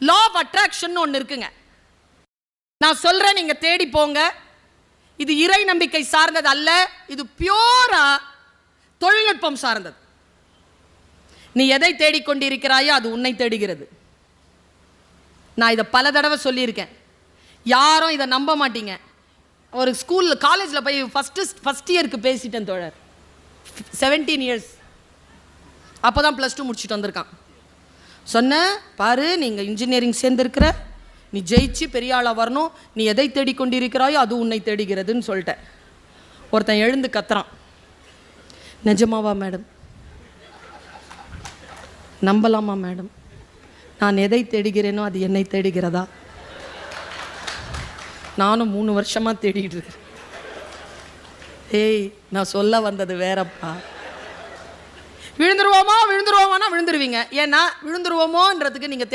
Law of attraction ஒன்று இருக்குங்க. நான் சொல்றேன், நீங்க தேடி போங்க. இது இறை நம்பிக்கை சார்ந்தது அல்ல, இது பியூரா தொழில்நுட்பம் சார்ந்தது. நீ எதை தேடிக்கொண்டிருக்கிறாயோ அது உன்னை தேடுகிறது. நான் இதை பல தடவை சொல்லியிருக்கேன், யாரும் இதை நம்ப மாட்டீங்க. ஒரு ஸ்கூலில் காலேஜில் போய் ஃபஸ்ட் இயருக்கு பேசிட்டேன் தோழர், 17 இயர்ஸ், அப்போ தான் +2 முடிச்சுட்டு வந்திருக்கான். சொன்னேன், பாரு நீங்கள் இன்ஜினியரிங் சேர்ந்துருக்கிற, நீ ஜெயிச்சு பெரிய ஆளாக வரணும், நீ எதை தேடிக்கொண்டிருக்கிறாயோ அது உன்னை தேடுகிறதுன்னு சொல்லிட்டேன். ஒருத்தன் எழுந்து கத்துறான், நிஜமாவா மேடம், நம்பலாமா மேடம், நான் எதை தேடுகிறேனோ அது என்னை தேடுகிறதா? நானும் 3 வருஷமாக தேடிட்டு இருக்கேன். ஏய், நான் சொல்ல வந்தது வேறப்பா. விழுந்துருவோமா விழுந்துருவோமானா விழுந்துருவீங்க. ஏன்னா விழுந்துருவோமோன்றதுக்கு நீங்கள் தேடி